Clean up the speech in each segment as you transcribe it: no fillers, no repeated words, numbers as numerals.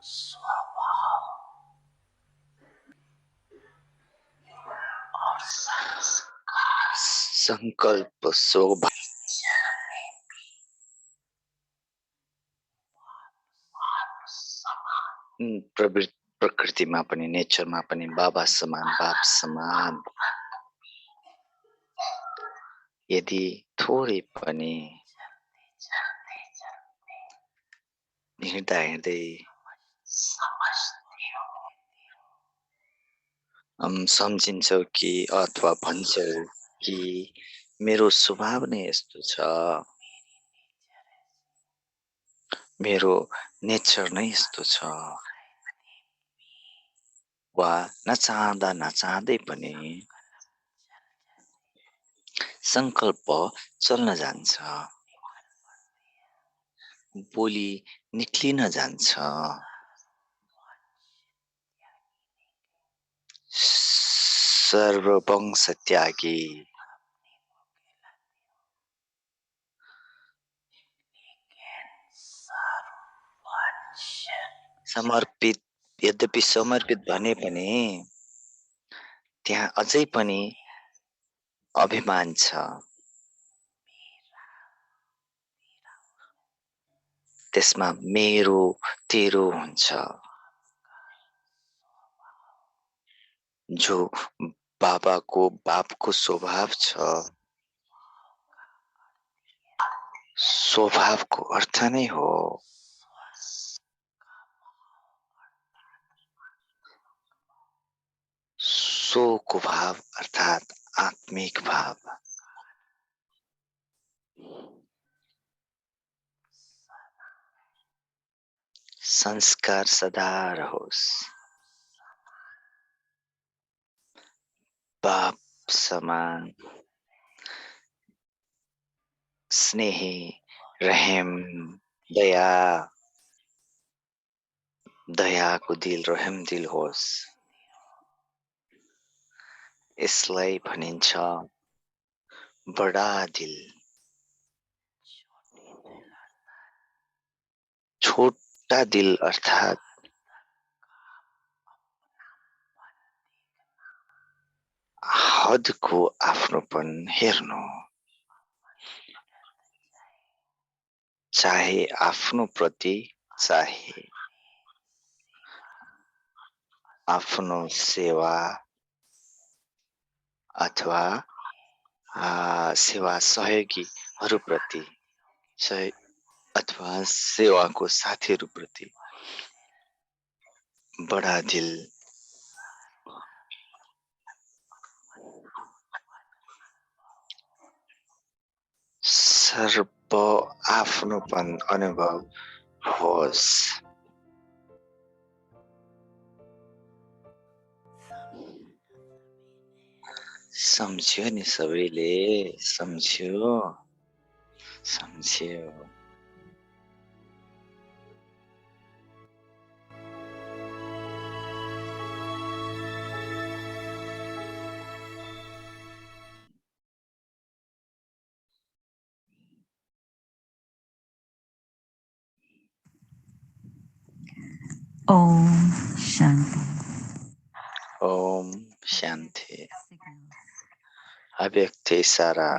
स्वभाव और संकल्प स्वभाव प्रकृतिमा पनि नेचरमा पनि बाबा समान बाप समान यदि थोरै पनि हिँड्दा हिँड्दै सम्झिन्छौ कि अथवा भन्छौ कि मेरो स्वभाव नै यस्तो छ, मेरो नेचर नै यस्तो छ, वा नचाहँदा नचाहँदै पनि संकल्प चल्न जान्छ, बोली निक्लिन जान्छ। सर्ववंश त्यागी समर्पित, यद्यपि समर्पित भने पनि त्यहाँ अझै पनि अभिमान छ। त्यसमा मेरो तेरो हुन्छ, जो बाबाको बापको स्वभाव छ। स्वभावको अर्थ नै हो सोको भाव अर्थात आत्मिक भाव। संस्कार सदा रहोस्, बाप समान स्नेही, रहम, दया, दयाको दिल, रहम दिल होस्। यसलाई भनिन्छ बडा दिल। छोटा दिल अर्थात हदको आफ्नोपन हेर्नु, चाहे आफ्नो प्रति, चाहे आफ्नो सेवा अथवा सेवा सहयोगीहरूप्रति अथवा सेवाको साथीहरूप्रति बडा दिल। सर्व आफ्नोपन अनुभव होस्। सम्झ्यो नि सबैले, सम्झ्यो सम्झ्यो। ओम शांति। ओम शांति। अव्यक्त इशारा।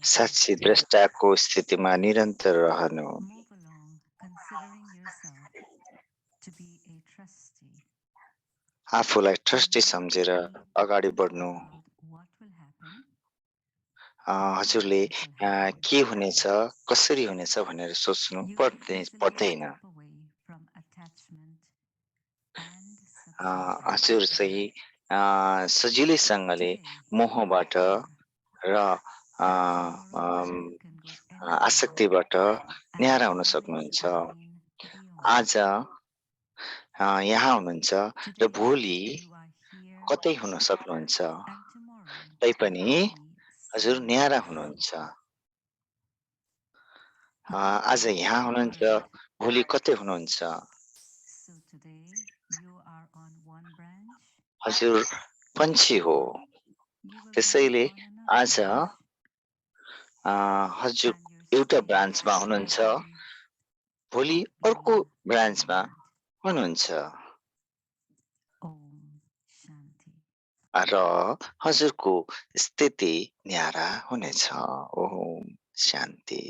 साक्षी दृष्टाको स्थितिमा निरन्तर रहनु। आफूलाई ट्रस्टी सम्झेर अगाडि बढ्नु। हजुरले के हुनेछ, कसरी हुनेछ भनेर सोच्नु पर्दैन। हजुर चाहिँ सजिलैसँगले मोहबाट र आसक्तिबाट न्यारा हुन सक्नुहुन्छ। आज यहाँ हुनुहुन्छ र भोलि कतै हुन सक्नुहुन्छ, तैपनि हजुर न्यारा हुनुहुन्छ। आज यहाँ हुनुहुन्छ, भोलि कतै हुनुहुन्छ। हजुर पन्छी हो, त्यसैले आज हजुर and you're एउटा studying ब्रान्चमा हुनुहुन्छ, psychology भोलि of अर्को the ब्रान्चमा mind. हुनुहुन्छ Om Shanti. र हजुरको स्थिति न्यारा हुनेछ। ओम शान्ति।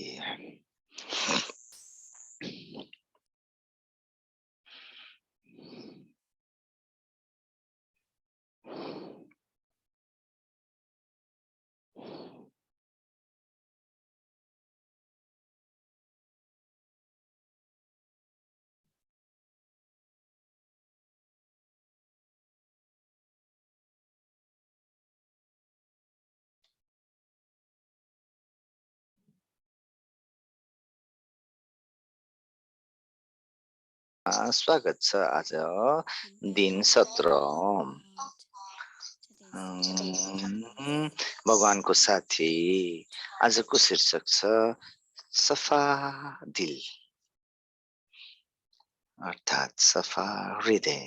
स्वागत छ आज दिन 17। भगवानको साथी आजको शीर्षक छ सफा दिल अर्थात् सफा हृदय।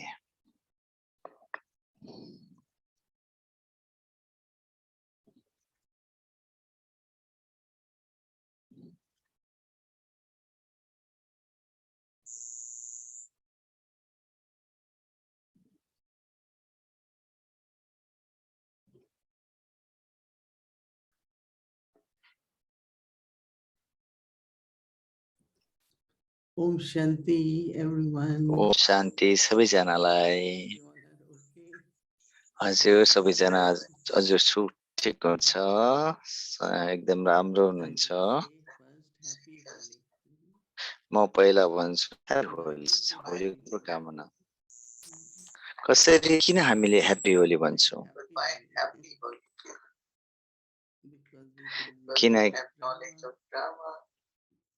Om Shanti, everyone. ओम शान्ति सबैजनालाई। You all are okay? हजुर सबैजना हजुर ठिक हुन्छ, एकदम राम्रो I हुनुहुन्छ। will say first, Happy Holi. म पहिला भन्छु Why to होलीको Holi? शुभकामना। कसरी किन हामीले ह्याप्पी होली भन्छौँ? Why Happy Holi? Because we have किन knowledge of drama.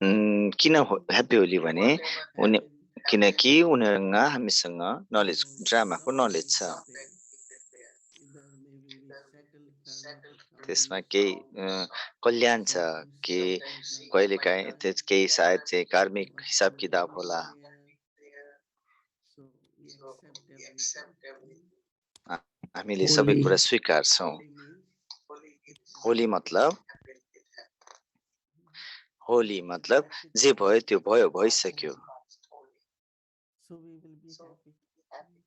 किन ह्याप्पी होली भने And किनकि उनीहरूसँग हामीसँग नलेज so ड्रामाको someday नलेज छ। either maybe we settle karma for त्यसमा someone. केही कल्याण छ So कि instead of like कहिलेकाहीँ केही सायद चाहिँ कार्मिक whatever हिसाब किताब is होला। there, so we accept everything. हामीले सबै कुरा स्वीकार्छौँ। Holi means it Holi happened. मतलब होली मतलब जे भयो त्यो भयो, भइसक्यो। So we will be happy.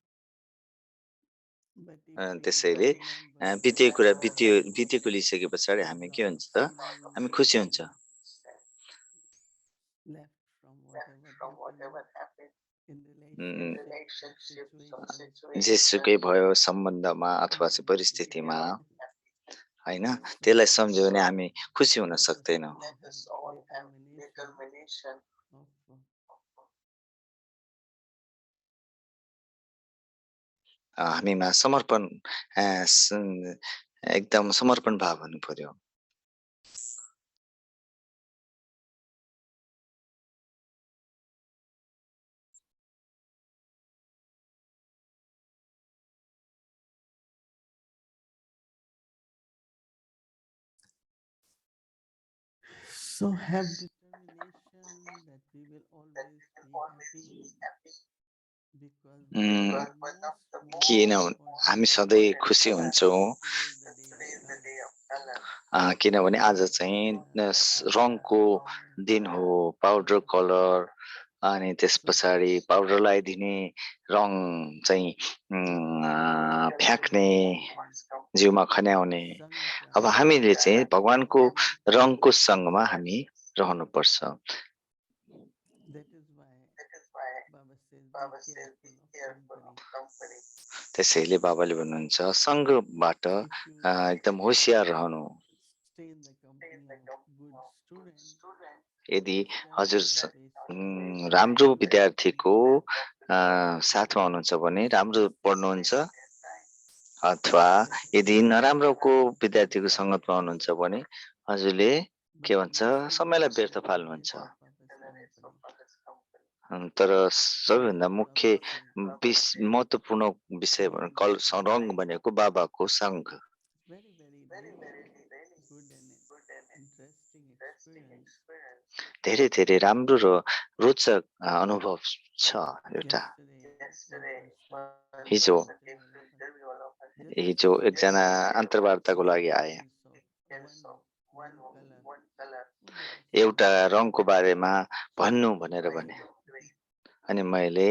But if we त्यसैले remember बितेको कुरा that बितेको लिइसके पछाडि हामी के हुन्छ त, feeling हामी खुसी हुन्छ। left from whatever happened in relationship or situation. जेसुकै भयो सम्बन्धमा अथवा चाहिँ So परिस्थितिमा, हैन, let us त्यसलाई all सम्झ्यो भने हामी खुसी हुन let us सक्दैनौँ। all have determination of हामीमा समर्पण एकदम समर्पण भाव हुनु पर्यो। so have determination that we will always be happy because उम्, most किन important हामी सधैँ खुसी हुन्छौँ? today is the day of color. किनभने आज चाहिँ रङको दिन हो, पाउडर कलर, अनि त्यस पछाडि पाउडर लगाइदिने, रङ चाहिँ फ्याँक्ने, जिउमा खन्याउने। अब हामीले चाहिँ भगवानको रङको सँगमा हामी रहनुपर्छ। That is why Baba says be careful of company. त्यसैले बाबाले भन्नुहुन्छ सँगबाट If you एकदम होशियार रहनु। stay in the company of good student, यदि study हजुर is very राम्रो विद्यार्थीको साथमा हुनुहुन्छ भने राम्रो पढ्नुहुन्छ, अथवा यदि नराम्रोको विद्यार्थीको सङ्गतमा हुनुहुन्छ भने हजुरले के भन्छ समयलाई व्यर्थ फाल्नुहुन्छ। तर सबैभन्दा मुख्य महत्त्वपूर्ण विषय रङ भनेको बाबाको सङ्घ। very good and interesting experience. धेरै धेरै राम्रो र रोचक अनुभव छ एउटा। हिजो एकजना अन्तर्वार्ताको लागि आए। one color. Oh, that is so एउटा रङको beautiful. बारेमा भन्नु Choose भनेर भने green. अनि मैले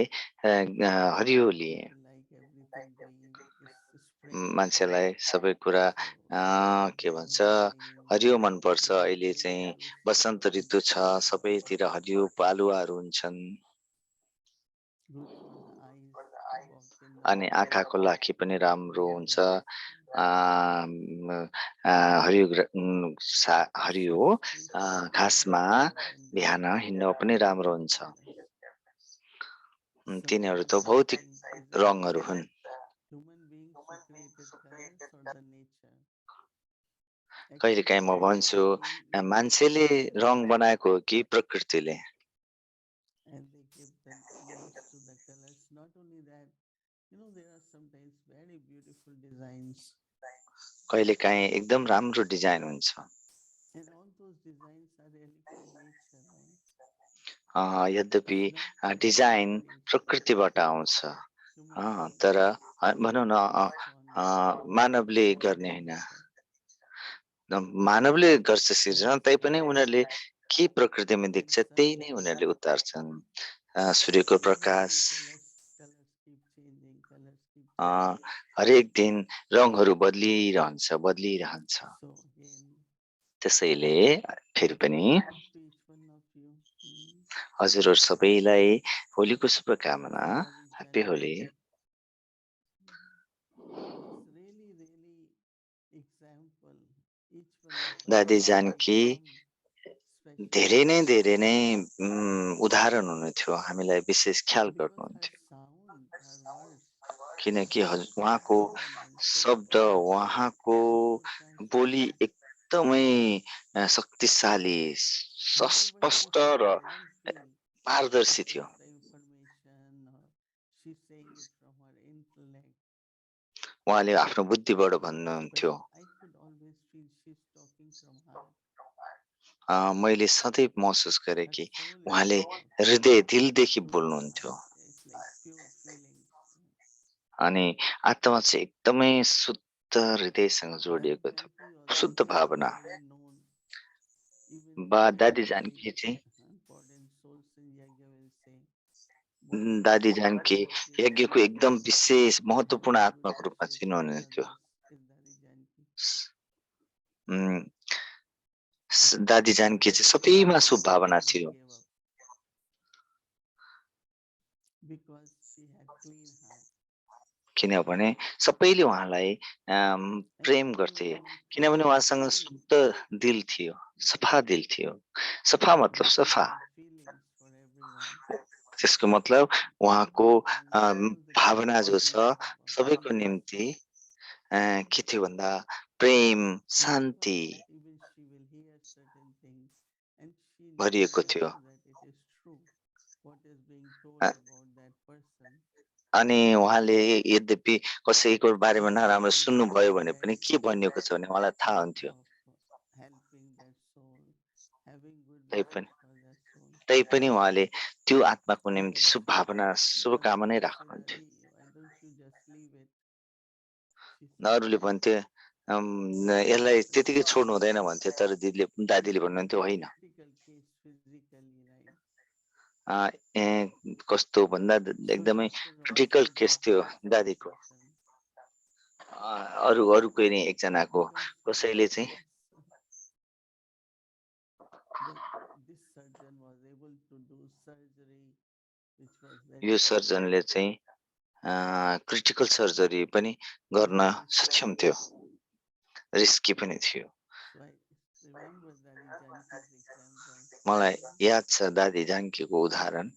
हरियो लिएँ। People like everything green. It's spring, right? मान्छेलाई सबै कुरा So green के is भन्छ amazing. हरियो मनपर्छ। It is अहिले very चाहिँ useful वसन्त ऋतु छ, सबैतिर हरियो पालुवाहरू हुन्छन् good for the eyes to walk in the अनि park आँखाको लागि पनि राम्रो green हुन्छ। grass. हरियो So हरियो spirituality has घाँसमा power and बिहान destiny हिँड्न पनि राम्रो हुन्छ। inside us. So तिनीहरू what त do you भौतिक think? Is it रङहरू हुन्। human beings who created colors or the nature? कहिलेकाहीँ According म to me, भन्छु I feel it is मान्छेले nature, रङ बनाएको हो कि प्रकृतिले। and they give the names to the colors. Not only that, there are sometimes very beautiful designs, कहिलेकाहीँ एकदम राम्रो डिजाइन हुन्छ। and all those designs are really from nature, right? यद्यपि It's not from human design creation. प्रकृतिबाट आउँछ। Human beings तर have भनौँ न focused on मानवले destroying गर्ने the होइन। nature. मानवले गर्छ सिर्जना, That's तैपनि why उनीहरूले के प्रकृतिमा when देख्छ त्यही नै sun उनीहरूले उतार्छन्। सूर्यको every Prakash day colors keep changing, colors keep a, changing. हरेक दिन रङहरू बदलिरहन्छ। So again, त्यसैले फेरि पनि to each one of you, हजुरहरू सबैलाई होलीको शुभकामना। Dadi happy Holi. Janki, it's really, really example. Each one of us दादी has जानकी some special धेरै नै quality धेरै नै उदाहरण हुनुहुन्थ्यो, हामीलाई विशेष ख्याल because her गर्नुहुन्थ्यो। sound, her words किनकि are so उहाँको calm and so शब्द, powerful उहाँको and so बोली transparent. एकदमै शक्तिशाली, Whatever she स्पष्ट says, र I don't feel पारदर्शी it's थियो। extra information or she's saying it from her intellect. उहाँले आफ्नो बुद्धिबाट But भन्नुहुन्थ्यो। I could always feel she's talking from heart. मैले सधैँ महसुस गरेँ Her कि soul is उहाँले talking हृदय दिलदेखि through her बोल्नुहुन्थ्यो heart. It's like pure feelings. अनि आत्मा चाहिँ एकदमै शुद्ध हृदयसँग Dadi जोडिएको थियो, Janki was शुद्ध very, भावना। very known. Even दादी very, very जानकी चाहिँ important souls in Yagya will say, what is the दादी जानकी quality of your यज्ञको soul एकदम विशेष that महत्त्वपूर्ण you will आत्माको रूपमा appreciate from चिन्नुहुन्थ्यो। others is Dadi Janki. उम्, That दादी जानकी चाहिँ सबैमा she शुभ भावना never थियो, gave up because she had clean heart. किनभने सबैले उहाँलाई प्रेम Everyone गर्थे, was not किनभने clean उहाँसँग still. शुद्ध दिल थियो, सफा दिल थियो। सफा मतलब But she सफा, had feelings for everyone. त्यसको मतलब उहाँको And all the भावना people जो she छ loved was सबैको peace. निम्ति के थियो भन्दा प्रेम, Because Shanti even she will hear certain things and she knows भरिएको थियो। that it is true what is being told about that person. अनि उहाँले यद्यपि कसैको बारेमा She नराम्रो will सुन्नुभयो try भने पनि best के भनिएको छ भने उहाँलाई थाहा हुन्थ्यो। of helping that soul, having good तैपनि wishes for that soul. तैपनि उहाँले त्यो आत्माको निम्ति Even शुभभावना, one शुभकामना people said, राख्नुहुन्थ्यो। Adi, why don't you just leave it? She said, अरूले भन्थे यसलाई त्यतिकै छोड्नु हुँदैन भन्थे, तर दादीले because it's भन्नुहुन्थ्यो a होइन। critical case physically, right? कस्तो भन्दा So एकदमै doctor critical also case dropped थियो her for a दादीको। certain अरू कोही नै एकजनाको because she कसैले चाहिँ was the this surgeon was able to do surgery which was very यो critical. सर्जनले चाहिँ क्रिटिकल सर्जरी पनि गर्न Very सक्षम risky. थियो, रिस्की पनि थियो। So I remember Dadi Janki's example. मलाई याद छ दादी जानकीको उदाहरण।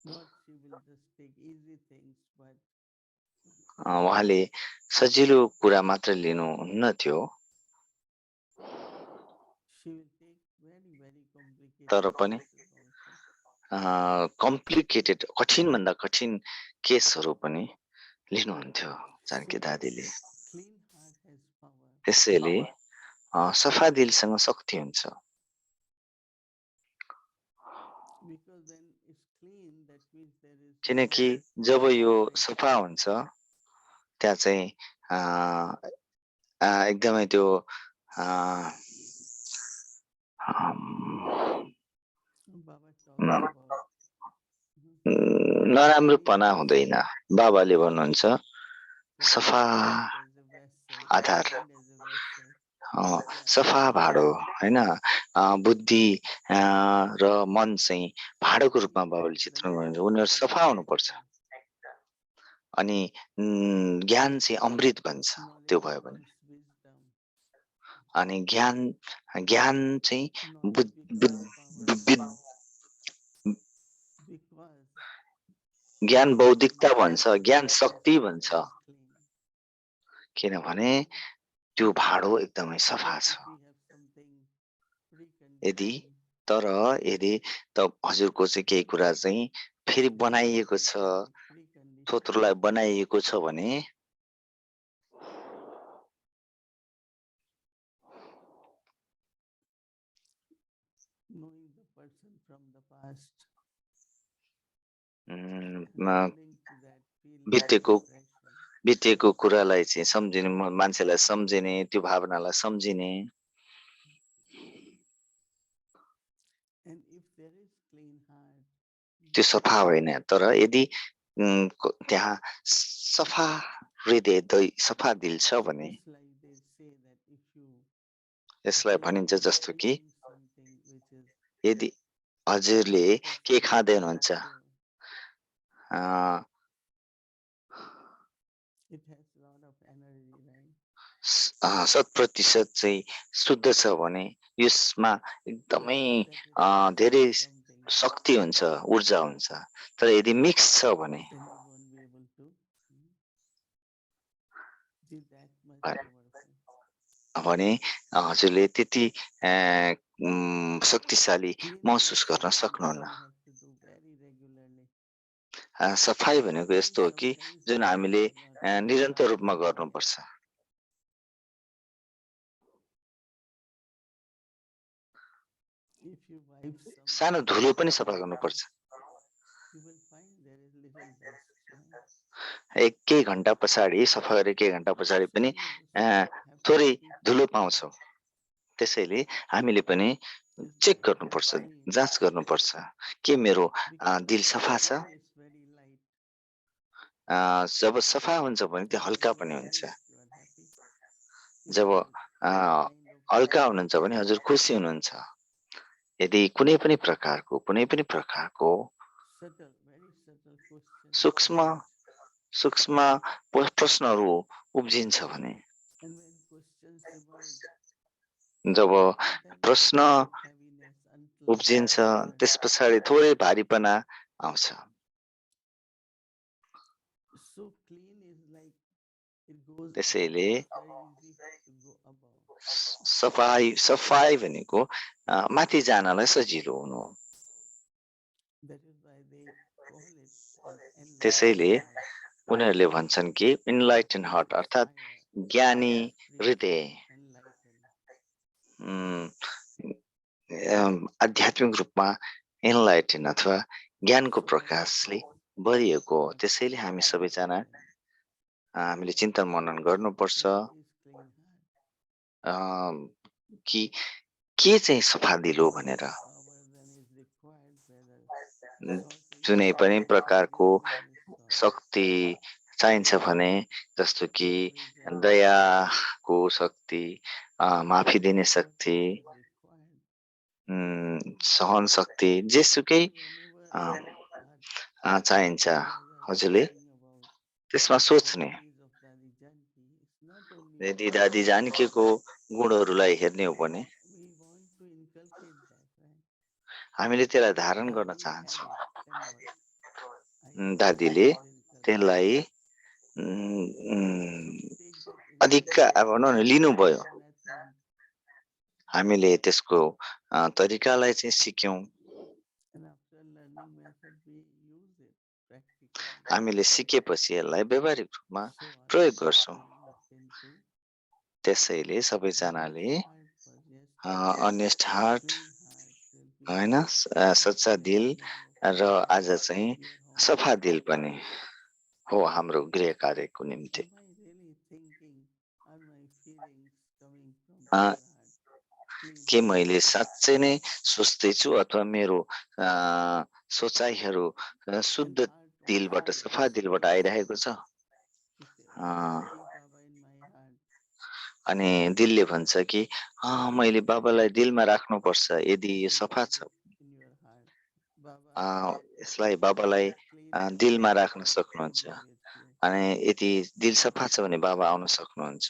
Not she will just take easy things, but उहाँले सजिलो कुरा मात्र लिनुहुन्न थियो, she will take very, very तर complicated पनि cases also. कम्प्लिकेटेड, कठिन भन्दा कठिन केसहरू पनि लिनुहुन्थ्यो Janaki So दादीले। clean heart has power त्यसैले सफा दिलसँग शक्ति हुन्छ, because when it's clean, that means there is किनकि no जब यो separation. सफा हुन्छ त्यहाँ चाहिँ एकदमै त्यो Baba talks about नराम्रोपना हुँदैन। बाबाले भन्नुहुन्छ सफा heart as a vessel, Aadhaar, mind as a vessel. सफा भाँडो होइन, बुद्धि र मन चाहिँ भाँडोको रूपमा बाबाले चित्रण गर्नुहुन्छ। उनीहरू सफा हुनुपर्छ अनि ज्ञान चाहिँ अमृत बन्छ त्यो भयो भने। अनि ज्ञान चाहिँ ज्ञान बौद्धिकता भन्छ, ज्ञान शक्ति भन्छ, किनभने त्यो भाँडो एकदमै सफा छ। यदि त हजुरको चाहिँ केही कुरा चाहिँ फेरि बनाइएको छ, थोत्रोलाई बनाइएको छ भने knowing the person from the past, बितेको कुरालाई चाहिँ सम्झिने, मान्छेलाई सम्झिने, त्यो भावनालाई सम्झिने। त्यो सफा होइन, तर यदि त्यहाँ सफा हृदय, सफा दिल छ भने यसलाई भनिन्छ जस्तो कि यदि हजुरले के खाँदै हुनुहुन्छ, 100% चाहिँ शुद्ध छ भने यसमा एकदमै धेरै शक्ति हुन्छ, ऊर्जा हुन्छ। तर यदि मिक्स छ भने हजुरले त्यति शक्तिशाली महसुस गर्न सक्नुहुन्न। सफाई भनेको यस्तो हो कि जुन हामीले निरन्तर रूपमा गर्नुपर्छ। सानो धुलो पनि सफा गर्नुपर्छ। केही घण्टा पछाडि सफा गरे, केही घण्टा पछाडि पनि थोरै धुलो पाउँछौँ। त्यसैले हामीले पनि चेक गर्नुपर्छ, जाँच गर्नुपर्छ के मेरो दिल सफा छ। जब सफा हुन्छ भने त्यो हल्का पनि हुन्छ। जब हल्का हुनुहुन्छ भने हजुर खुसी हुनुहुन्छ। यदि कुनै पनि प्रकारको सूक्ष्म प्रश्नहरू उब्जिन्छ भने, जब प्रश्न उब्जिन्छ त्यस पछाडि थोरै भारीपना आउँछ। त्यसैले सफाई भनेको माथि जानलाई सजिलो हुनु हो। त्यसैले उनीहरूले भन्छन् कि इनलाइटन हार्ट अर्थात् ज्ञानी हृदय, आध्यात्मिक रूपमा इनलाइटन अथवा ज्ञानको प्रकाशले भरिएको। त्यसैले हामी सबैजना हामीले चिन्तन मनन गर्नुपर्छ कि के चाहिँ सफा दिलो भनेर। जुनै पनि प्रकारको शक्ति चाहिन्छ भने, जस्तो कि दयाको शक्ति, माफी दिने शक्ति, सहन शक्ति, जेसुकै चाहिन्छ हजुरले त्यसमा सोच्ने। यदि दादी जानकीको गुणहरूलाई हेर्ने हो भने हामीले त्यसलाई धारण गर्न चाहन्छौँ। दादीले त्यसलाई अधिक भनौँ न लिनुभयो। हामीले त्यसको तरिकालाई चाहिँ सिक्यौँ। हामीले सिकेपछि यसलाई व्यावहारिक रूपमा प्रयोग गर्छौँ। त्यसैले सबैजनाले अनेस्ट हार्ट होइन, सच्चा दिल र आज चाहिँ सफा दिल पनि हो हाम्रो गृह कार्यको निम्ति। A, your heart. Please. के मैले साँच्चै नै सोच्दैछु अथवा मेरो सोचाइहरू And शुद्ध heart दिलबाट, also सफा दिलबाट express. आइरहेको छ? He say, a, I want to keep Baba in my heart. अनि दिलले भन्छ कि मैले बाबालाई दिलमा राख्नुपर्छ यदि यो Please सफा keep छ। it in your heart. Baba यसलाई बाबालाई clean it दिलमा and राख्न will सक्नुहुन्छ। be with you. अनि यदि दिल सफा छ भने बाबा आउन सक्नुहुन्छ।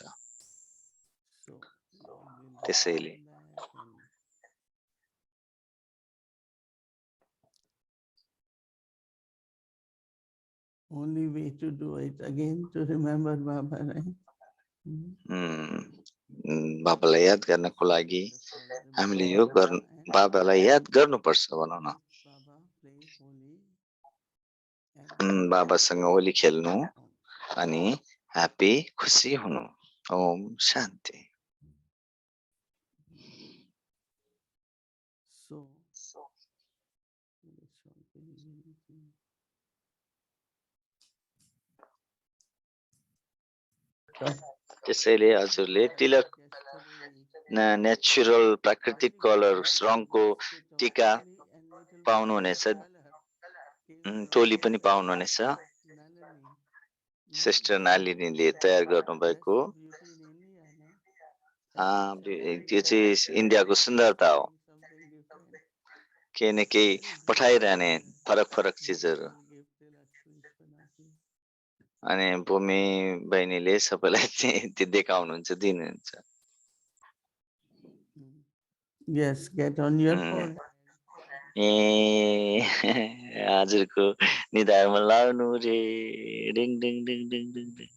So we all will त्यसैले recite that, and only way to do it again to remember Baba, right? बाबालाई याद गर्नको लागि Just for हामीले remembering यो Baba and बाबालाई याद गर्नुपर्छ भनौँ न। with Baba play holy and बाबासँग होली खेल्नु Om. अनि ह्याप्पी खुसी हुनु। ओम शान्ति। So त्यसैले हजुरले तिलक yesterday नेचुरल प्राकृतिक hardly कलर got a रङको basket of टिका chili and little bit of पाउनुहुनेछ। color came from टोली my पनि sister पाउनुहुनेछ। Nalini. सिस्टर नालिनीले तयार That's गर्नुभएको। the beauty in India, na? Every त्यो time चाहिँ इन्डियाको सुन्दरता हो। sending something different. केही न केही Very पठाइरहने फरक फरक चिजहरू। beautiful gift Lakshmi Spanati. अनि भूमि बहिनीले सबैलाई त्यो देखाउनुहुन्छ, दिनुहुन्छ। Yes, get on your forehead. ए हजुरको निधारमा लाउनु रे। डिङ डिङ डिङ डिङ डिङ डिङ।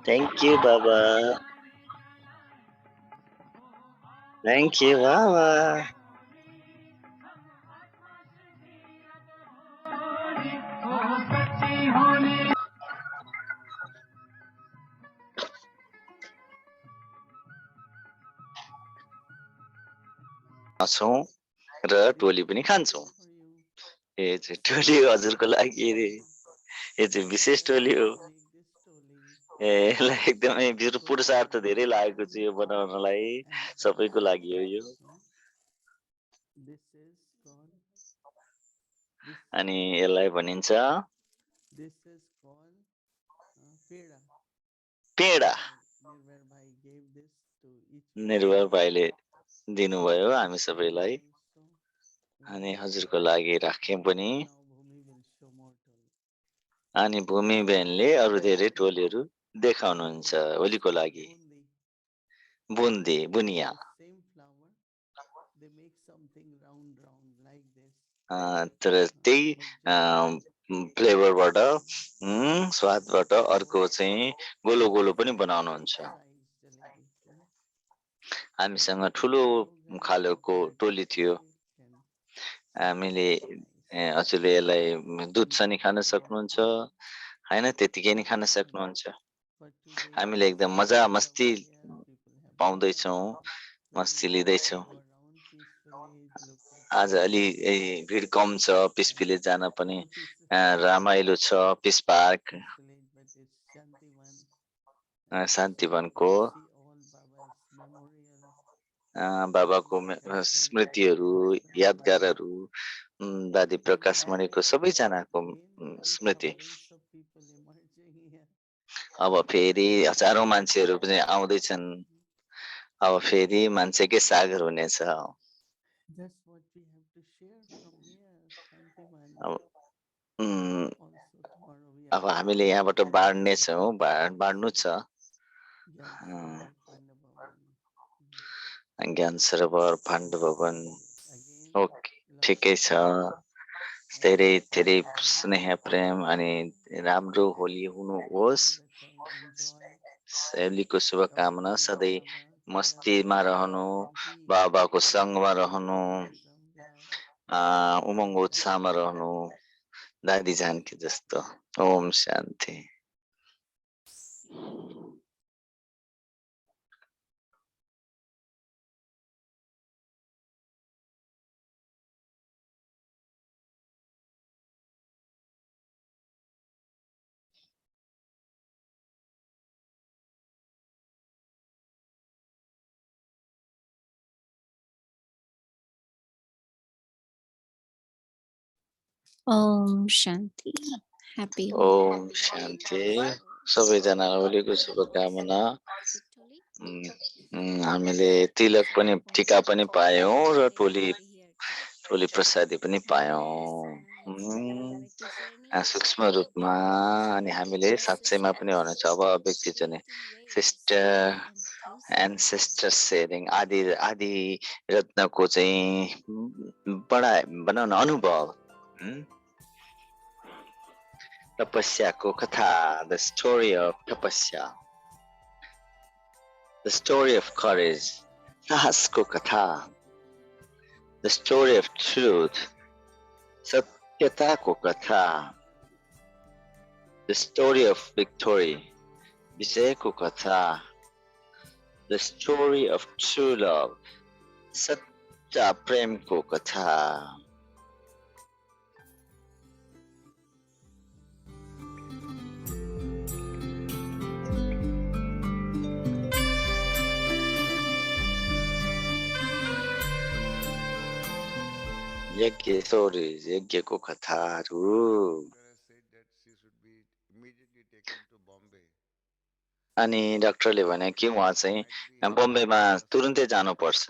थ्याङ्क यू बाबा। थ्याङ्क यू बाबा। छौँ र टोली पनि खान्छौँ। ए चाहिँ टोली हजुरको लागि रे। यो चाहिँ विशेष टोली हो। ए यसलाई एकदमै पुरुषार्थ धेरै लागेको छ यो बनाउनलाई। सबैको लागि हो यो। अनि यसलाई भनिन्छ पेडा। निर्भर भाइले दिनुभयो हामी सबैलाई। अनि हजुरको लागि राख्यौँ पनि। अनि भूमि बहनले अरू धेरै टोलीहरू देखाउनुहुन्छ होलीको लागि। बुन्दी बुनिया तर त्यही फ्लेभरबाट स्वादबाट अर्को चाहिँ गोलो गोलो पनि बनाउनुहुन्छ। हामीसँग ठुलो खालको टोली थियो। हामीले हजुरले यसलाई दुधसँग खान सक्नुहुन्छ, होइन त्यतिकै नै खान सक्नुहुन्छ। हामीले एकदम मजा मस्ती पाउँदैछौँ, मस्ती लिँदैछौँ। आज अलि भिड कम छ, पिस भिलेज जान पनि रमाइलो छ। पिस पार्क शान्तिवनको बाबाको स्मृतिहरू, यादगारहरू, दादी प्रकाश मणिको सबैजनाको स्मृति। अब फेरि हजारौं मान्छेहरू पनि आउँदैछन्। अब फेरि मान्छेकै सागर हुनेछ। अब हामीले यहाँबाट बाँड्नेछौँ, बाँड्नु छ। ज्ञान सरोवर पाण्डव भवन। ओके, ठिकै छ। धेरै धेरै स्नेह प्रेम अनि राम्रो होली हुनुहोस्। होलीको शुभकामना। सधैँ मस्तीमा रहनु, बाबाको सँगमा रहनु, उमङ्ग उत्साहमा रहनु, दादी जानकी जस्तो। ओम शान्ति। Om Shanti. Happy Holi Om everyone. शान्ति So सबैजनालाई today होलीको we will शुभकामना। celebrate Holi. हामीले तिलक So पनि टिका पनि पायौँ र टोली everybody here too. टोली प्रसादी पनि पायौँ Yes, would you like to share any सूक्ष्म रूपमा। अनि हामीले dear साँच्चैमा पनि sisters हुनुहुन्छ अब व्यक्ति चाहिँ creating waves sister of enthusiasm? Ancestor sharing आदि आदि रत्नको चाहिँ बडा भनौँ न अनुभव तपस्याको कथा द स्टोरी अफ तपस्या द स्टोरी अफ करेज साहसको कथा द स्टोरी अफ ट्रुथ सत्यताको कथा द स्टोरी अफ विक्टोरी विजयको कथा the story of true love सच्चा प्रेमको कथा। यज्ञ स्टोरिज यज्ञको कथाहरू। अनि डाक्टरले भने कि उहाँ चाहिँ बम्बेमा तुरुन्तै जानुपर्छ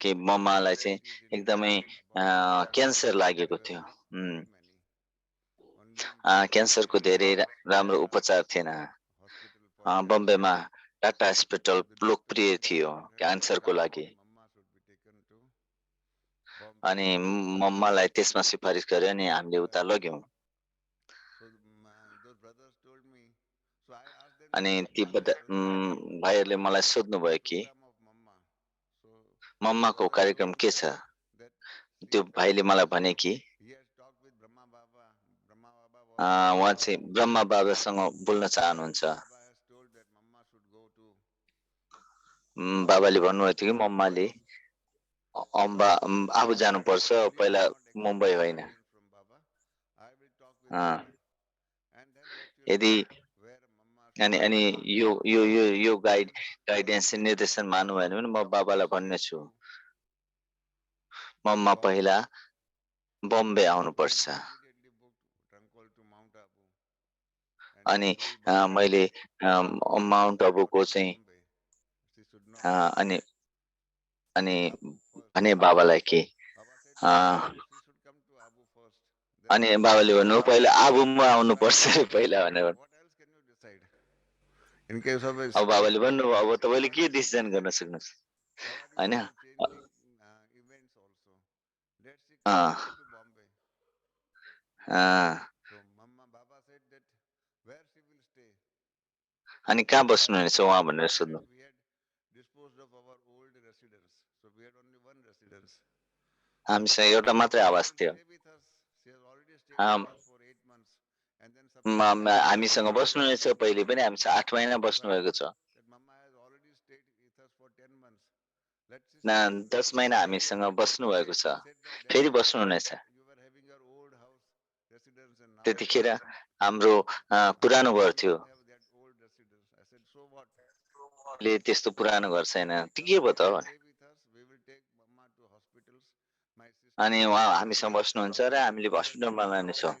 कि मम्मालाई चाहिँ एकदमै क्यान्सर लागेको थियो। क्यान्सरको धेरै राम्रो उपचार थिएन। बम्बेमा टाटा हस्पिटल लोकप्रिय थियो क्यान्सरको लागि। अनि मम्मालाई त्यसमा सिफारिस गर्यो अनि हामीले उता लग्यौँ। अनि ती भाइहरूले मलाई सोध्नुभयो कि मम्माको कार्यक्रम के छ। त्यो भाइले मलाई भने कि उहाँ चाहिँ ब्रह्मा बाबासँग बोल्न चाहनुहुन्छ। बाबाले भन्नुभएको थियो कि मम्माले आफू जानुपर्छ पहिला मुम्बई होइन। यदि अनि अनि यो यो यो यो गाइडेन्स निर्देशन मान्नु भएन भने म बाबालाई भन्नेछु मम्मा पहिला बम्बे आउनुपर्छ। अनि मैले माउन्ट आबुको चाहिँ अनि अनि भने बाबालाई कि अनि बाबाले भन्नु पहिला आबुमा आउनुपर्छ पहिला भनेर। अब बाबाले भन्नु अब तपाईँले के डिसिजन गर्न सक्नुहुन्छ होइन। अनि कहाँ बस्नुहुनेछ उहाँ भनेर सोध्नु। हामीसँग एउटा मात्रै आवाज थियो। हामीसँग बस्नुहुनेछ पहिले पनि हामीसँग 8 महिना बस्नुभएको छ। 10 महिना हामीसँग बस्नुभएको छ फेरि बस्नुहुनेछ। त्यतिखेर हाम्रो पुरानो घर थियो त्यस्तो पुरानो घर छैन। के भयो त अनि उहाँ हामीसँग बस्नुहुन्छ र हामीले हस्पिटलमा लानेछौँ।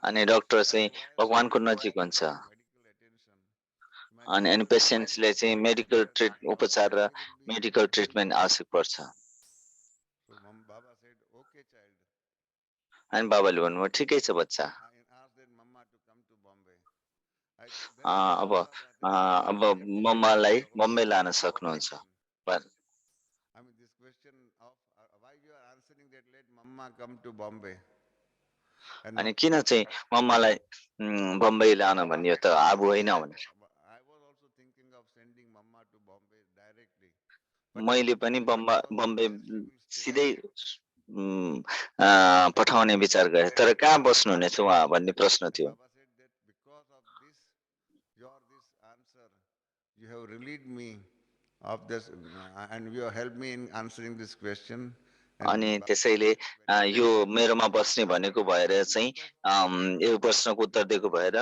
अनि डाक्टर चाहिँ भगवानको नजिक हुन्छ। अनि पेसेन्ट्सले चाहिँ मेडिकल उपचार र मेडिकल ट्रिटमेन्ट आवश्यक पर्छ। अनि बाबाले भन्नुभयो ठिकै छ बच्चा। अब मम्मालाई बम्बे लान सक्नुहुन्छ। अनि किन चाहिँ मम्मालाई बम्बई लान भन्यो त आबु होइन भनेर। मैले पनि बम्बे सिधै पठाउने विचार गरेँ तर कहाँ बस्नुहुनेछ उहाँ भन्ने प्रश्न थियो। अनि त्यसैले यो मेरोमा बस्ने भनेको भएर चाहिँ यो प्रश्नको उत्तर दिएको भएर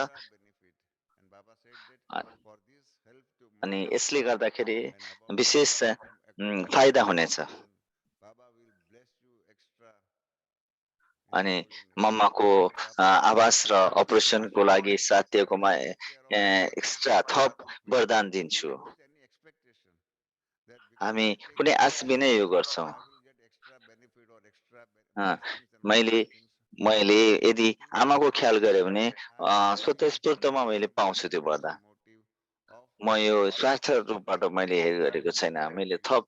अनि यसले गर्दाखेरि And above all, विशेष फाइदा हुनेछ। even Baba will bless you extra in अनि your मम्माको आवास र अपरेसनको लागि साथीकोमा take care of your extra थप वरदान दिन्छु। without any expectation that because हामी I take कुनै care आश of बिनै you, यो गर्छौँ। I will get extra benefit or extra blessings and all मैले those things. मैले यदि Nothing like आमाको that. ख्याल गरेँ भने I am स्वतस्फूर्तमा मैले पाउँछु त्यो with the वरदान। motive of म यो स्वार्थ रूपबाट मैले गरेको छैन, मैले थप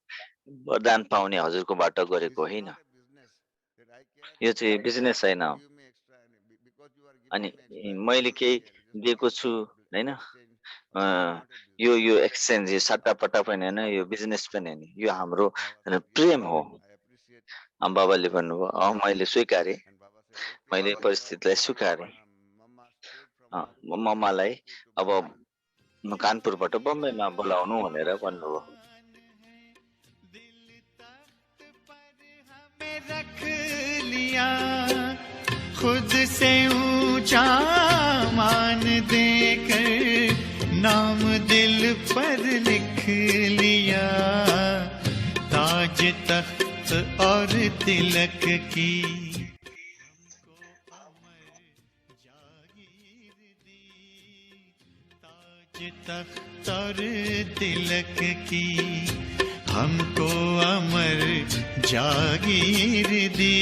वरदान पाउने हजुरकोबाट गरेको this is होइन। not a business that I care यो that चाहिँ बिजनेस छैन। you give me extra and because you are अनि giving me extra मैले I केही will care. It is not दिएको a छु होइन, exchange or this is not a business. यो एक्सचेन्ज यो सट्टापट्टा पनि होइन, यो बिजनेस पनि होइन, यो हाम्रो Baba said yes, प्रेम हो। I appreciate बाबाले भन्नुभयो मैले स्वीकारेँ, and Baba said okay. मैले परिस्थितिलाई स्वीकारेँ। Mama straight from मम्मालाई Kanpur to अब Bombay. कानपुरबाट बम्बईमा बोलाउनु भनेर भन्नुभयो। रख लिया खुद से ऊंचा मान देकर नाम दिल पर लिख लिया ताज तख्त और तिलक की हमको अमर जागीर दी ताज तख्त और तिलक की हमको अमर जागीर दी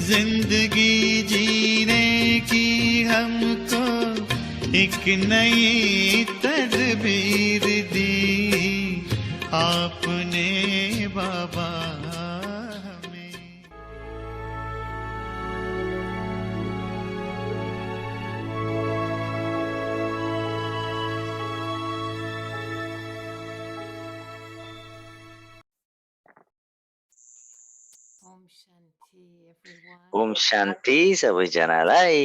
जिंदगी जीने की हमको एक नई तदबीर दी आपने बाबा हमें। Om Shanti, everyone. ओम शान्ति सबैजनालाई।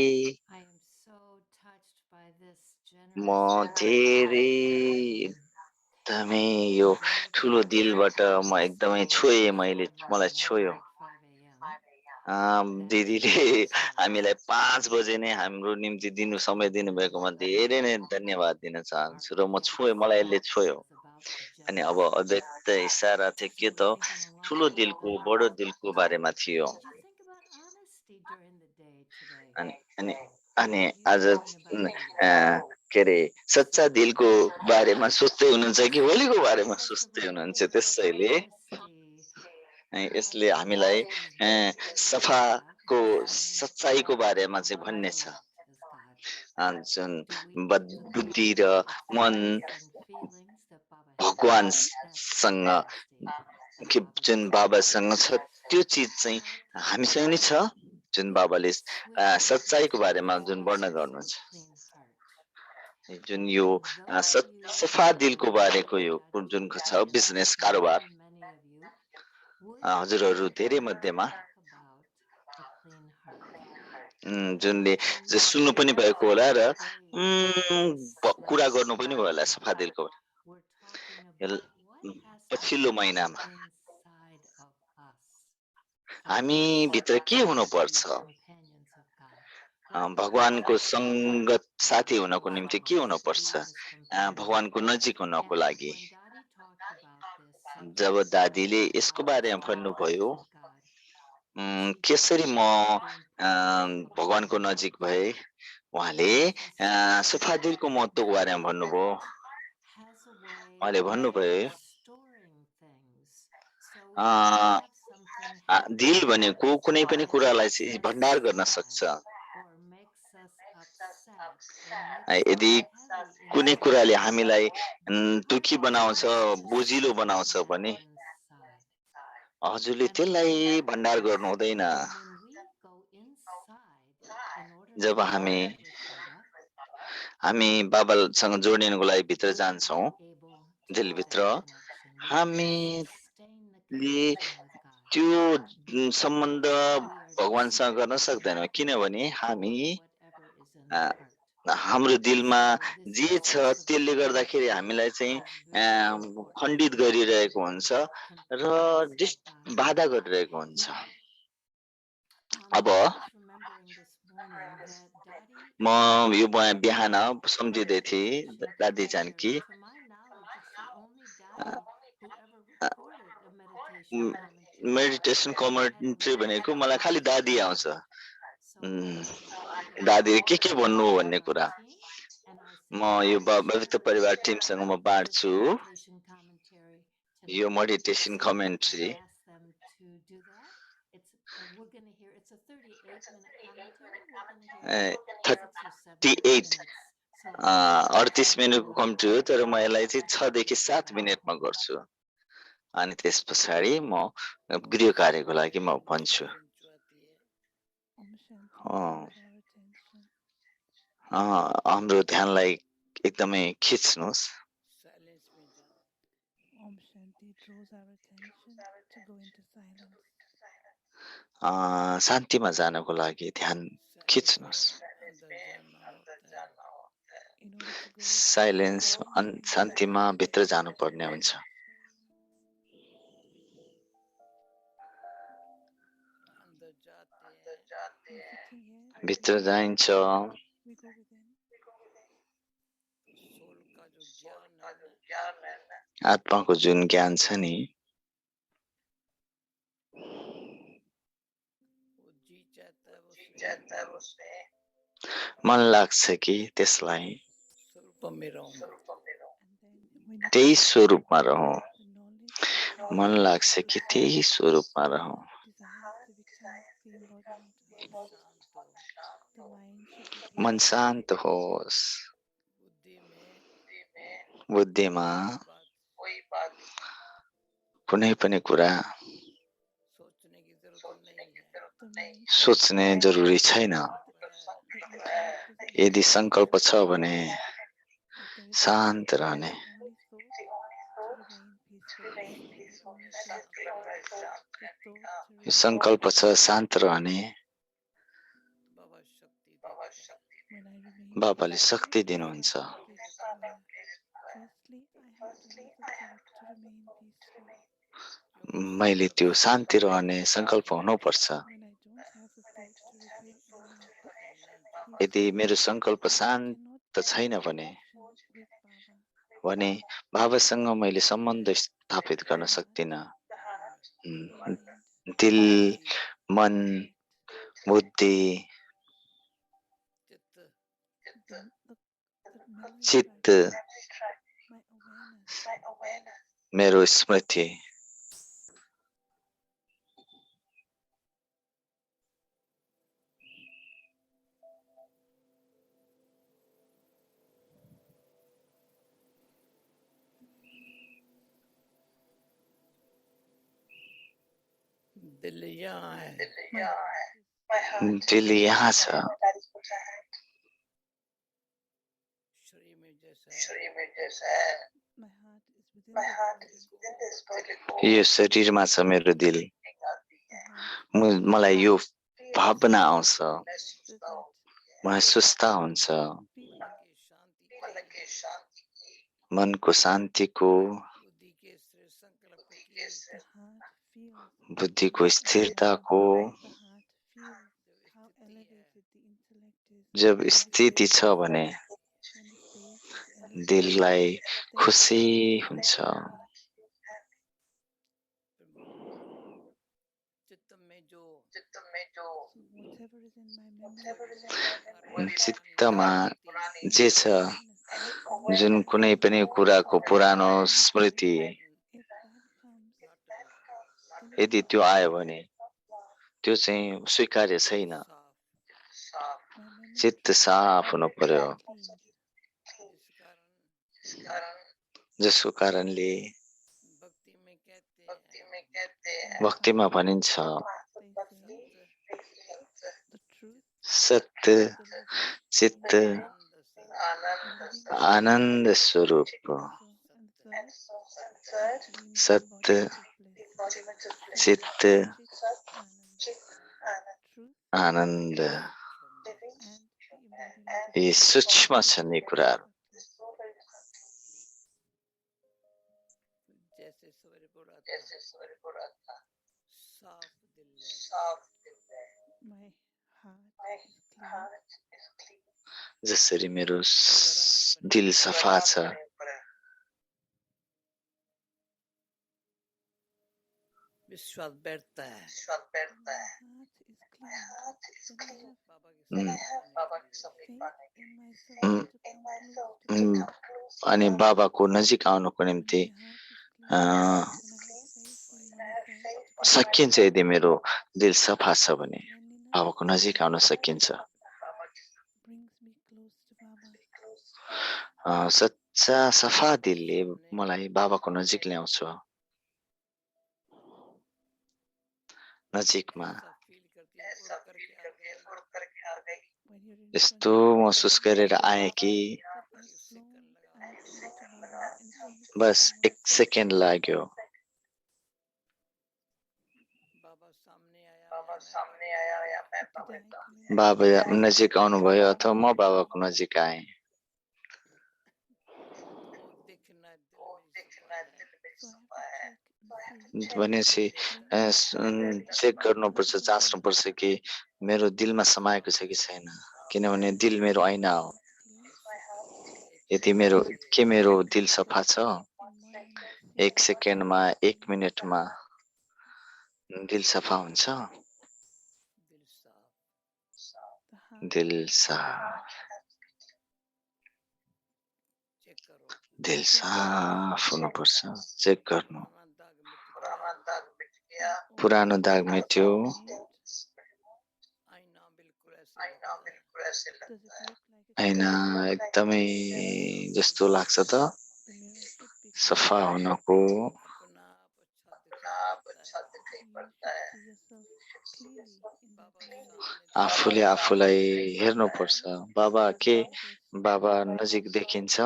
I am so touched by this म generous धेरै heart. एकदमै यो ठुलो दिलबाट म एकदमै छोएँ, मलाई छोयो। दिदीले हामीलाई 5 बजे नै हाम्रो निम्ति समय दिनुभएकोमा धेरै नै धन्यवाद दिन चाहन्छु र म छोएँ, मलाई यसले छोयो। अनि अब अव्यक्त इसारा थियो के त ठुलो दिलको बडो दिलको बारेमा थियो। अनि अनि अनि आज के अरे सच्चा दिलको बारेमा सोच्दै हुनुहुन्छ कि होलीको बारेमा सोच्दै हुनुहुन्छ? त्यसैले यसले हामीलाई सफाको सच्चाइको बारेमा चाहिँ भन्ने छ। जुन बुद्धि र मन भगवानसँग जुन बाबासँग छ त्यो चिज चाहिँ हामीसँग नै छ, जुन बाबाले सच्चाइको बारेमा जुन वर्णन गर्नुहुन्छ, जुन यो सफा दिलको बारेको यो जुन छ बिजनेस कारोबार। हजुरहरू धेरै मध्येमा जुनले सुन्नु पनि भएको होला र कुरा गर्नु पनि भयो होला सफा दिलको पछिल्लो महिनामा हामी भित्र के हुनुपर्छ, भगवानको संगत साथी हुनको निम्ति के हुनुपर्छ, भगवानको नजिक हुनको लागि। जब दादीले यसको बारेमा भन्नुभयो कसरी म भगवानको नजिक भए, उहाँले सफा दिलको महत्त्वको बारेमा भन्नुभयो। उहाँले भन्नुभयो दिल भनेको कुनै पनि कुरालाई चाहिँ भण्डार गर्न सक्छ। यदि कुनै कुराले हामीलाई दुखी बनाउँछ, बोझिलो बनाउँछ भने हजुरले त्यसलाई भण्डार गर्नु हुँदैन। जब हामी बाबासँग जोडिनको लागि भित्र जान्छौँ, दिलभित्र, हामीले त्यो सम्बन्ध भगवानसँग गर्न सक्दैनौँ, किनभने हामी हाम्रो दिलमा जे छ त्यसले गर्दाखेरि हामीलाई चाहिँ खण्डित गरिरहेको हुन्छ र बाधा गरिरहेको हुन्छ। अब म यो बिहान सम्झिँदै थिएँ Dadi Janki, whoever recorded a meditation commentary. Meditation I had commentary no भनेको idea मलाई what खालि was दादी going आउँछ. on. So I recorded it दादी के for भन्नु all भन्ने of कुरा. our team, and I said, म यो "Please पवित्र share परिवार टिमसँग म this बाँड्छु meditation commentary यो tonight." Meditation So commentary. I asked them to do that. We're going to hear, it's a 38-minute commentary. We're going to hear 6 or 7 38 minutes. So I'm 38 going मिनटको to commentary हो, तर म यसलाई चाहिँ ask 6 them देखि to 7 मिनटमा गर्छु. अनि त्यस पछाडि म गृह कार्यको लागि म भन्छु. हाम्रो ध्यानलाई एकदमै खिच्नुस्. Om Shanti draws our attention to go into silence. शान्तिमा जानको लागि ध्यान खिच्नुस्. In order to go silence शान्तिमा भित्र जानुपर्ने हुन्छ. भित्र जाइन्छ. we go within. आत्माको जुन ज्ञान छ नि मन लाग्छ कि त्यसलाई त्यही स्वरूपमा रहौं. मन लाग्छ कि त्यही स्वरूपमा रहौं. Desires to become the embodiment of the mind should be मन peaceful. शान्त होस्. बुद्धिमा कुनै पनि कुरा The mind सोच्ने जरुरी छैन. the intellect doesn't यदि संकल्प छ भने if there is शान्त रहने. only thought to remain peaceful. If only thought the thought to remain संकल्प छ शान्त रहने. when I remain बाबाले peaceful, शक्ति दिनुहुन्छ. Baba gives clear. Firstly, I have to have the thought to remain peaceful. मैले त्यो शान्ति रहने संकल्प हुनुपर्छ. When I don't have the thought to remain यदि peaceful, मेरो संकल्प I शान्त cannot छैन have भने connection with Baba. बाबासँग मैले सम्बन्ध स्थापित गर्न सक्दिन. Mind, दिल, मन, बुद्धि, the memory चित्त, track, my awareness. मेरो स्मृति. दिल यहाँ है. दिल यहाँ छ. शरीर में जैसा है. My heart is within this body. यो शरीरमा छ मेरो दिल. मलाई यो भावना आउँछ. महसुसता हुन्छ. मनको शान्तिको, बुद्धिको स्थिरताको जब स्थिति छ भने दिललाई खुसी हुन्छ. चित्तमा जे छ, जुन कुनै पनि कुराको पुरानो स्मृति, यदि त्यो आयो भने त्यो चाहिँ स्वीकार्य छैन. चित्त साफ हुनु पर्यो. जसको कारणले भक्तिमा भनिन्छ सत्य, चित्त, आनन्द स्वरूप. सत्य, चित्त, आनन्द. यी सूक्ष्म छन् यी कुराहरू. जसरी मेरो दिल सफा छ, स्वाद बैठता है When my heart is clean, When I when I have have बाबा की सब्जी faith in myself Mm, to come close to God, अनि बाबाको नजिक आउनको when निम्ति my heart is clean, when I have faith in myself to come सकिन्छ close यदि to मेरो God, दिल सफा छ भने cleanliness बाबाको नजिक आउन सकिन्छ। brings me close to Baba. सच्चा सफा दिलले सामने मलाई बाबाको नजिक ल्याउँछ। नजिकमा ऐसा फील करती है उड़ करके आ गई When you're in front यस्तो of Baba, महसुस गरेर आएँ कि that I've एक flown सेकंड लगा out near to Baba and come bus to एक Baba. सेकेन्ड लाग्यो। बाबा सामने आया या मैं Did बाबा I के come in सामने बाबा front of Baba? नजिक आउनुभयो अथवा म बाबाको नजिक आएँ। तो देखना दिल में सफा है So I have to check and see भनेपछि चेक गर्नुपर्छ, जाँच्नुपर्छ कि मेरो दिलमा समाएको छ कि छैन, किनभने दिल मेरो ऐना हो। heart clean. यदि मेरो दिल सफा छ, In 1 minute, एक सेकेन्डमा एक मिनटमा दिल सफा हुन्छ। दिल साफ the heart दिल साफ, चेक करो दिल साफ हुनुपर्छ। चेक गर्नु। पुराना दाग मिट गया पुरानो दाग मेट्यो। आईना बिल्कुल ऐसे लगता does it look like it's ऐना एकदमै जस्तो लाग्छ त। the mirror should be सफा clean. हुनको अपना आप अच्छा दिखाई पड़ता है You should see yourself clearly in that बाबा mirror. सामने आफूले आफूलाई हेर्नुपर्छ। बाबा के Others बाबा नजिक देखिन्छ,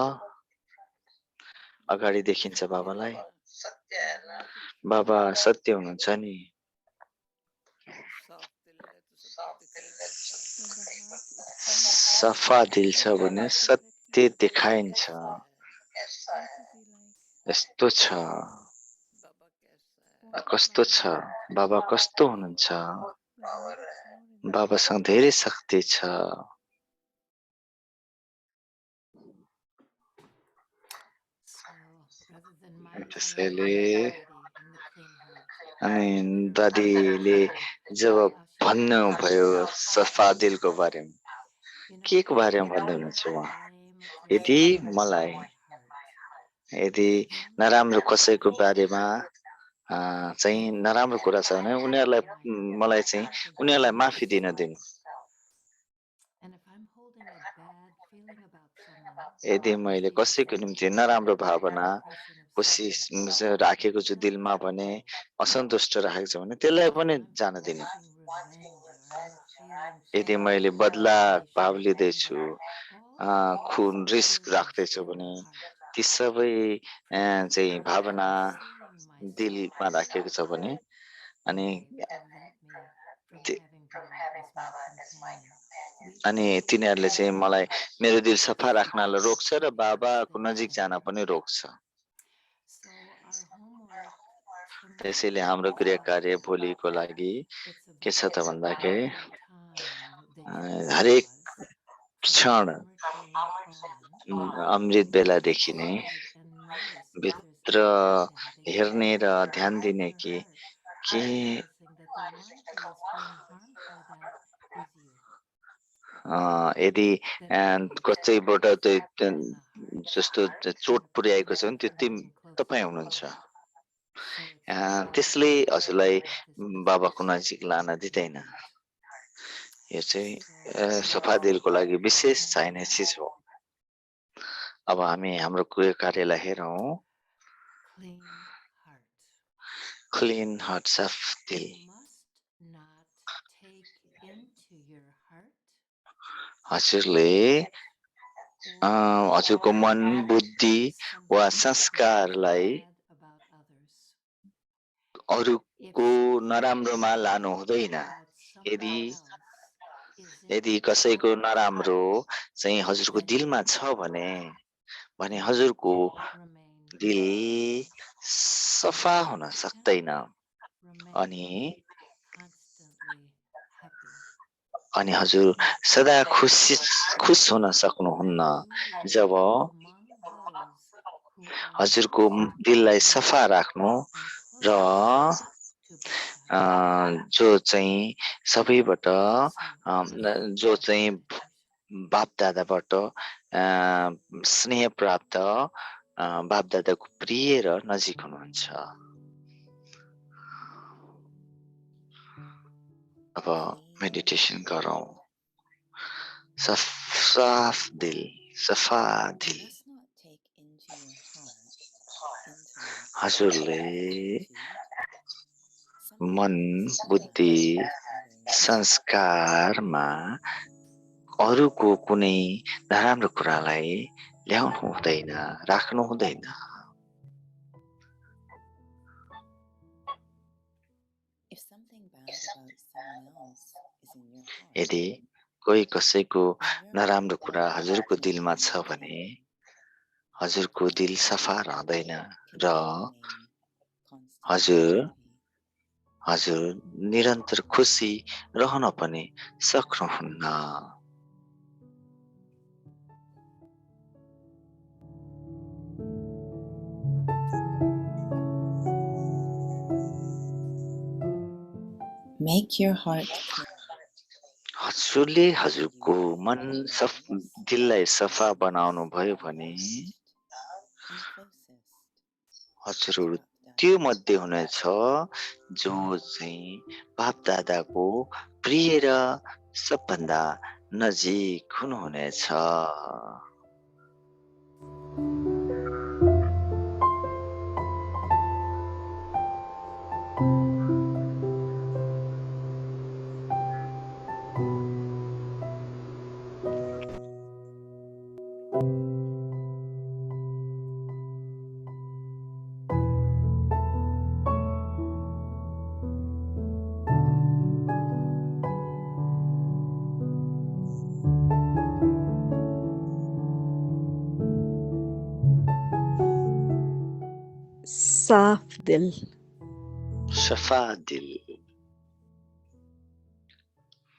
अगाडि देखिन्छ बाबालाई। सत्य है ना Baba, is it true? बाबा सत्य हुनुहुन्छ नि। साफ दिल है तो सब दिखाई When the heart is clean, सफा दिल छ भने सत्य देखाइन्छ। कैसा what है is he like? यस्तो छ, बाबा कैसा है What is कस्तो Baba छ, like? बाबा कस्तो हुनुहुन्छ। There's a lot of power in him. बाबासँग धेरै शक्ति छ। So rather than my telling त्यसैले Daddy in the clean heart, अनि better दादीले जब भन्नुभयो सफा दिलको बारेमा, you के know, को बारेमा if भन्दै I हुनुहुन्छ उहाँ? claim यदि control of मलाई my heart, यदि then नराम्रो कसैको बारेमा चाहिँ if नराम्रो कुरा छ भने उनीहरूलाई I मलाई चाहिँ forgive उनीहरूलाई माफी दिन myself, दिनु। and if I'm holding a bad feeling about someone, यदि मैले say कसैको निम्ति नराम्रो भावना impression of कोसिस something, राखेको छु then दिलमा भने, असन्तुष्ट राखेको छु भने त्यसलाई पनि if I'm जान दिनु। wanting revenge or I'm feeling यदि some मैले बदला भाव irritation or लिँदैछु, anger, all those खुन रिस्क feelings राख्दैछु in भने, the heart, ती सबै चाहिँ भावना concealing myself, दिलमा राखेको छ भने, अनि they prevent me from having Baba as my companion. We अनि both तिनीहरूले चाहिँ know मलाई मेरो दिल सफा that राख्नलाई रोक्छ र something has बाबाको been नजिक जान said. पनि रोक्छ। So our homework त्यसैले tomorrow हाम्रो is गृह about कार्य that. भोलिको लागि It's के छ about त भन्दाखेरि every time that you हरेक pause from क्षण Amrit Vela on Amrit and look बेलादेखि नै inside and notice if there's भित्र anything that you हेर्ने र feel ध्यान in दिने your कि heart, के realizing that the one who is being harmed by that is you. यदि That if you कसैबाट feel त्यो affected in the heart, जस्तो चोट that पुर्याएको छ भने perhaps त्यो you want him close तपाईँ to हुनुहुन्छ। you. So it's very त्यसले important हजुरलाई to practice बाबाको business नजिक with लान the clean दिँदैन। heart. यो चाहिँ So सफा दिलको लागि विशेष चाहिने and चिज हो। अब हामी हाम्रो गृह कार्यलाई हेरौँ। clean heart. क्लिन हार्ट, साफ दिल। You must not take into your heart हजुरले or हजुरको मन, बुद्धि वा something संस्कारलाई bad about others. If अरूको नराम्रोमा something लानु हुँदैन। about someone else is in यदि your कसैको heart, नराम्रो चाहिँ हजुरको then दिलमा छ भने हजुरको cannot remain दिल clean सफा हुन and सक्दैन। cannot अनि remain constantly happy. अनि हजुर सदा खुश हुन सक्नुहुन्न You job live among those who are हजुरको most दिललाई holy सफा राख्नु and र closest जो चाहिँ सबैबाट जो चाहिँ बाप दादाबाट स्नेह प्राप्त बाप दादाको प्रिय र नजिक हुनुहुन्छ। अब मेडिटेसन गरौँ। साफ दिल, सफा दिल। हजुरले मन, बुद्धि, संस्कारमा अरूको कुनै नराम्रो कुरालाई ल्याउनु हुँदैन, राख्नु हुँदैन। यदि कोही कसैको नराम्रो कुरा हजुरको दिलमा छ भने हजुरको दिल सफा रहँदैन र हजुर निरन्तर खुसी रहन पनि सक्नुहुन्न। Make your heart clear. हजुरले हजुरको मन दिललाई सफा बनाउनु भयो भने हजुरहरू त्यो मध्ये हुनेछ जो चाहिँ बाप दादाको प्रिय र सबभन्दा नजिक हुनुहुनेछ। साफ दिल, सफा दिल।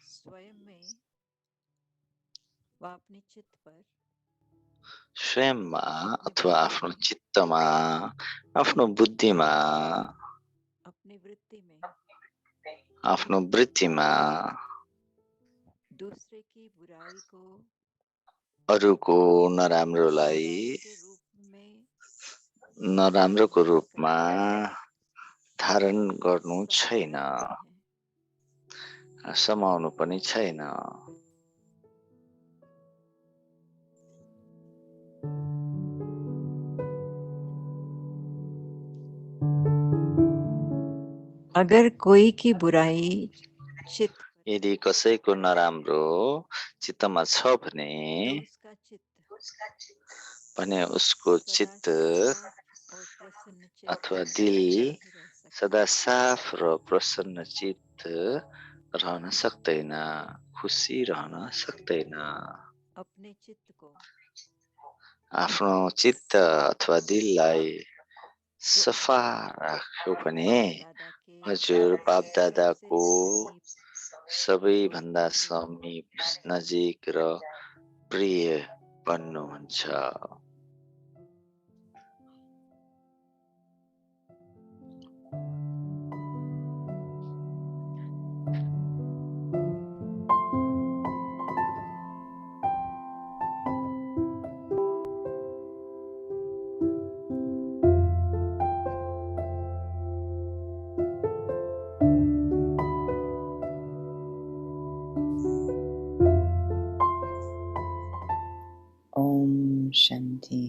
स्वयं में वा अपने चित्त पर स्वयंमा अथवा आफ्नो चित्तमा, आफ्नो बुद्धिमा, अपनी वृत्ति में आफ्नो वृत्तिमा दूसरे की बुराई को अरूको नराम्रोलाई नराम्रोको रूपमा धारण गर्नु छैन, समाउनु पनि छैन। अगर कोई की बुराई चित्त यदि कसैको नराम्रो चित्तमा छ भने उसको चित्त अथवा दिल सदा साफ र प्रसन्न चित्त रहन सक्दैन, खुसी रहन सक्दैन। अपने चित्त को आफ्नो चित्त अथवा दिललाई सफा राख्यो भने हजुर बाप दादाको सबैभन्दा समीप, नजिक र प्रिय बन्नुहुन्छ। Om Shanti.